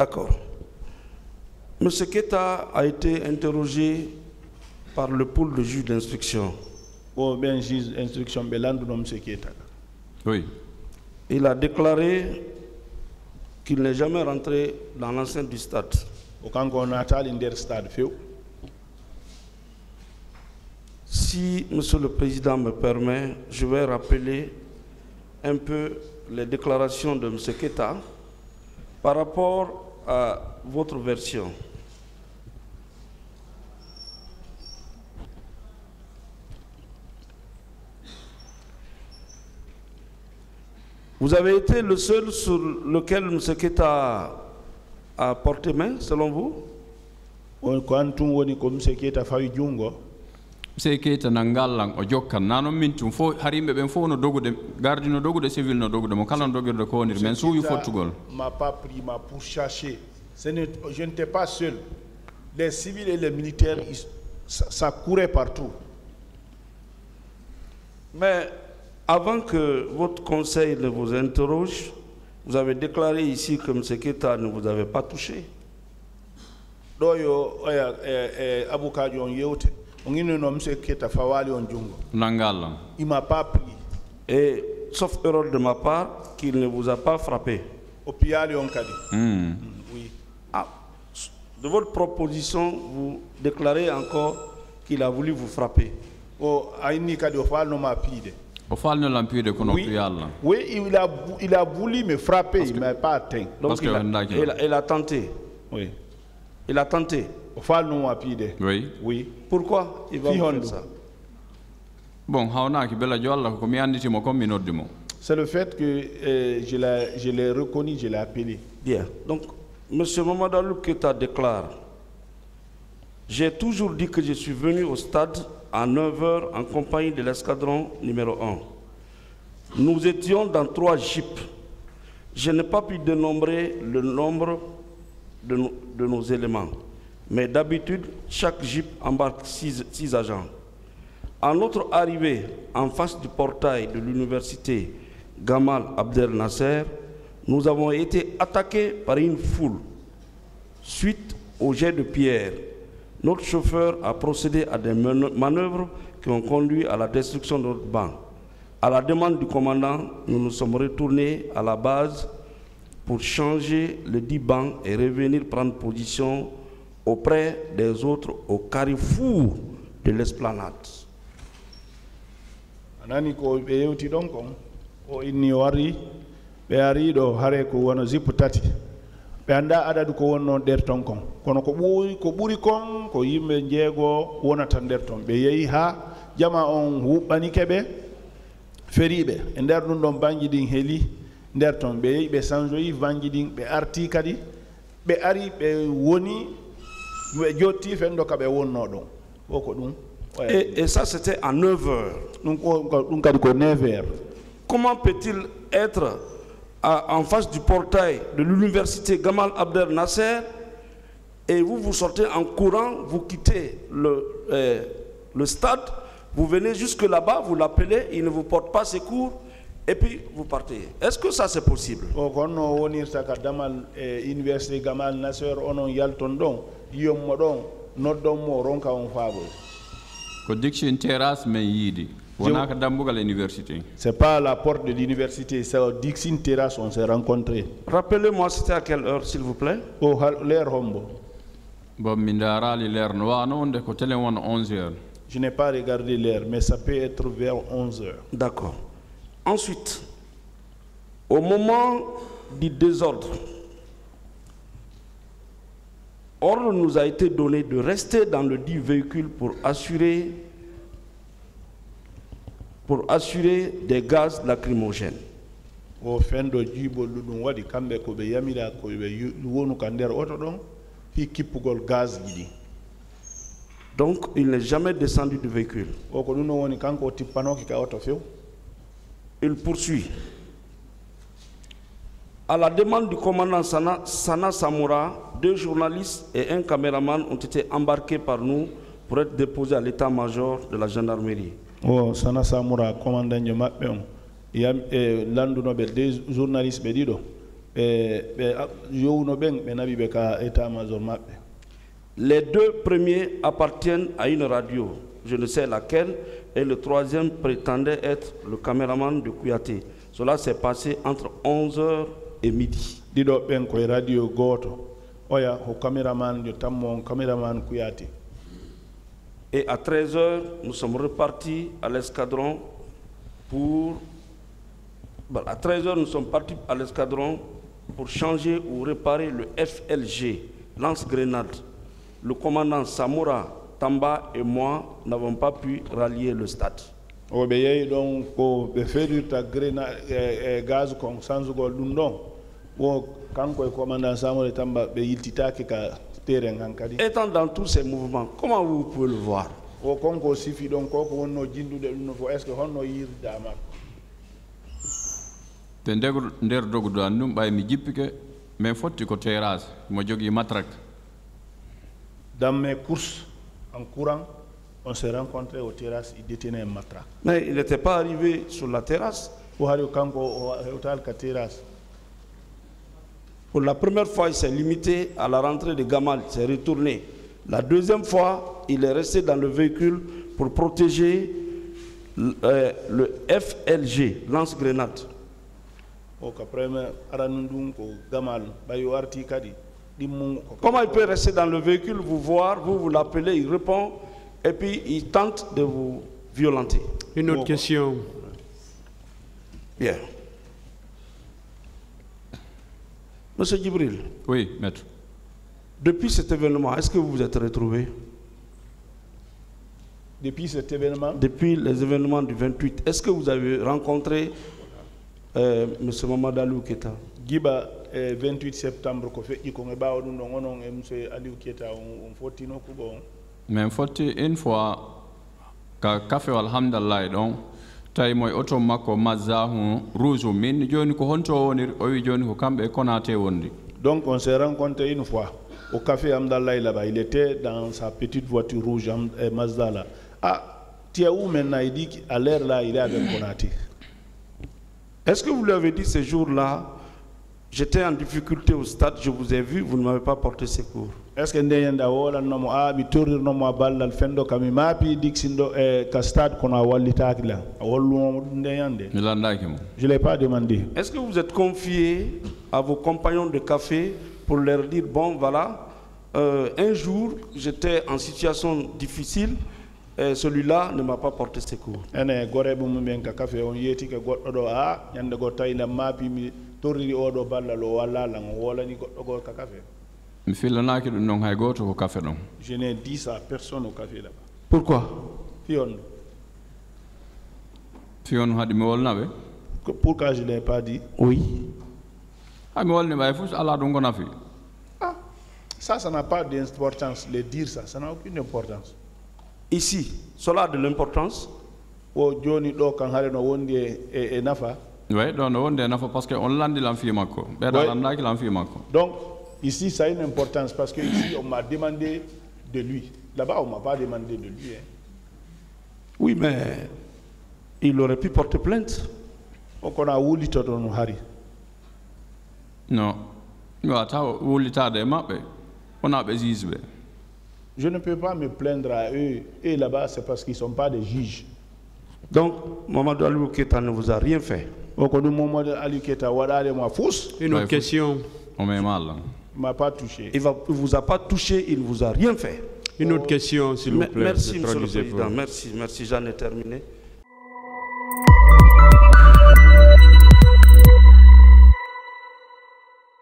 D'accord. M. Keita a été interrogé par le pôle de juge d'instruction. Oui. Il a déclaré qu'il n'est jamais rentré dans l'enceinte du stade. Si Monsieur le Président me permet, je vais rappeler un peu les déclarations de M. Keita par rapport à votre version. Vous avez été le seul sur lequel M. Keita a porté main, selon vous? Monsieur Keita nangalang o jokkan nanon min tum fo harimbe ben fo no dogude gardi no dogude civil no dogude mo kala dogirde ko wonir men suuyu fottugol m'a pas pris pour chercher. Je n'étais pas seul. Les civils et les militaires, ça courait partout. Mais avant que votre conseil ne vous interroge, vous avez déclaré ici que M. Keita ne vous avait pas touché. Il m'a pas pris. Et sauf erreur de ma part, qu'il ne vous a pas frappé. Oui. Ah, de votre proposition, vous déclarez encore qu'il a voulu vous frapper. Oui, il a voulu me frapper, il ne m'a pas atteint. Donc il a tenté. Oui. Il a tenté. Oui. Oui. Pourquoi il va faire ça? Bon, c'est le fait que je l'ai reconnu, je l'ai appelé. Bien. Donc, M. Mamadou Keita déclare: j'ai toujours dit que je suis venu au stade à 9 h en compagnie de l'escadron numéro 1. Nous étions dans 3 jeeps. Je n'ai pas pu dénombrer le nombre de nos éléments. Mais d'habitude, chaque jeep embarque 6 agents. À notre arrivée en face du portail de l'université Gamal Abdel Nasser, nous avons été attaqués par une foule. Suite au jet de pierre, notre chauffeur a procédé à des manœuvres qui ont conduit à la destruction de notre banc. À la demande du commandant, nous nous sommes retournés à la base pour changer le dit banc et revenir prendre position auprès des autres au carrefour de l'esplanade. Anani ko be yewti don ko o inni wari be ari do hare ko wono zipu tati be anda adadu ko wonno der ton kon kono ko buri kon ko yimbe jeego wonata der ton be yehi ha jama on hubani kebe feribe e der dum don bangi din heli der ton be yehi be sanjoyi vangi din be arti kadi be ari be woni be jotti fendo ka be wonno don ko dum. Et ça, c'était à 9 h. Comment peut-il être en face du portail de l'université Gamal Abdel Nasser et vous sortez en courant, vous quittez le stade, vous venez jusque là-bas, vous l'appelez, il ne vous porte pas secours et puis vous partez. Est-ce que ça c'est possible? Université Gamal Nasser onon yalton don yommo don noddon mo ronka on faabo. C'est pas à la porte de l'université, c'est au Dixon Terrace on s'est rencontrés. Rappelez-moi c'était à quelle heure s'il vous plaît? Oh, l'heure hombo. Je n'ai pas regardé l'heure, mais ça peut être vers 11 h. D'accord. Ensuite, au moment du désordre, ordre nous a été donné de rester dans le dit véhicule pour assurer des gaz lacrymogènes. Donc il n'est jamais descendu du véhicule. Il poursuit. À la demande du commandant Sana Samoura, 2 journalistes et un caméraman ont été embarqués par nous pour être déposés à l'état-major de la gendarmerie. Oh, Sana Samoura, commandant de Mapéon, il y a des journalistes, Les deux premiers appartiennent à une radio, je ne sais laquelle, et le troisième prétendait être le caméraman de Kouyaté. Cela s'est passé entre 11h et midi. Dido ben koy radio goto oya ho cameraman yo tammo cameraman Kouyaté. Et à 13h, nous sommes repartis à l'escadron pour... à 13h, nous sommes partis à l'escadron pour changer ou réparer le FLG, lance-grenade. Le commandant Samoura Tamba et moi n'avons pas pu rallier le stade. O be yeyi don ko be fedirta grenade gaz kon sanzugol dum don wo kanko e commandant Samoura Tamba be yiltitaki ka terrain hankadi. Étant dans tous ces mouvements, comment vous pouvez le voir? O konko sifi don ko wonno jindude dum fo est-ce que honno yirda makko te nder dogudu an ɗum ɓay mi jippike min fotti ko terrasse mo jogui matraque. Dans mes courses en courant, on s'est rencontrés au terrasse, il détenait un matraque. Mais il n'était pas arrivé sur la terrasse. Pour la première fois, il s'est limité à la rentrée de Gamal, il s'est retourné. La deuxième fois, il est resté dans le véhicule pour protéger le FLG, lance-grenade. Comment il peut rester dans le véhicule, vous voir, vous l'appelez, il répond, et puis il tente de vous violenter? Une autre question. Bien. Monsieur Djibril. Oui, maître. Depuis cet événement, est-ce que vous vous êtes retrouvé? Depuis cet événement? Depuis les événements du 28, est-ce que vous avez rencontré M. Mamadou Keita? Giba 28 septembre ko feƴƴi ko ɓawa ɗum ɗon onon e monsieur Aliou Keita on fottino kuɓo on min fotti une fois ka kafewal hamdallahi ɗon tawi moye auto makko mazzahu rouge min joni ko honto woni o wi joni ko kamɓe Konaté wondi. Donc on s'est rencontré une fois au café Hamdallahi là-bas, il était dans sa petite voiture rouge Mazda là. Ah, tu es où maintenant? Il dit qu'à l'heure là il est avec Konaté. Est-ce que vous lui avez dit ce jour-là, j'étais en difficulté au stade, je vous ai vu, vous ne m'avez pas porté secours? Est-ce que ndeyenda wala nomo mi torrirno mo ballal fendo kam mapi dixindo e ka stade kono wallitaaki la wallumo ndeyande? Je l'ai pas demandé. Est-ce que vous êtes confié à vos compagnons de café pour leur dire bon voilà, un jour j'étais en situation difficile et celui-là ne m'a pas porté secours? Ene gore bu mumen ka café on yeti ke goddo do nyande go tayla mapi mi torriri odo ballal o walla la wolani goddo go ka café. Je n'ai dit ça à personne au café là-bas. Pourquoi? Pourquoi je ne l'ai pas dit? Oui. Ça n'a pas d'importance. Le dire ça n'a aucune importance. Ici, cela a de l'importance. Oui, parce qu'on l'a dit l'enfimako. Donc, ici, ça a une importance parce qu'ici, on m'a demandé de lui. Là-bas, on ne m'a pas demandé de lui. Hein. Oui, mais il aurait pu porter plainte. Donc, on a voulu te donner Harry. Non. Je ne peux pas me plaindre à eux. Et là-bas, c'est parce qu'ils ne sont pas des juges. Donc, Mamadou Aliou Keita ne vous a rien fait. Une autre question. On met mal. M'a pas touché. Il ne vous a pas touché, il ne vous a rien fait. Une autre question, s'il vous plaît. Merci, Monsieur le Président. Merci, j'en ai terminé.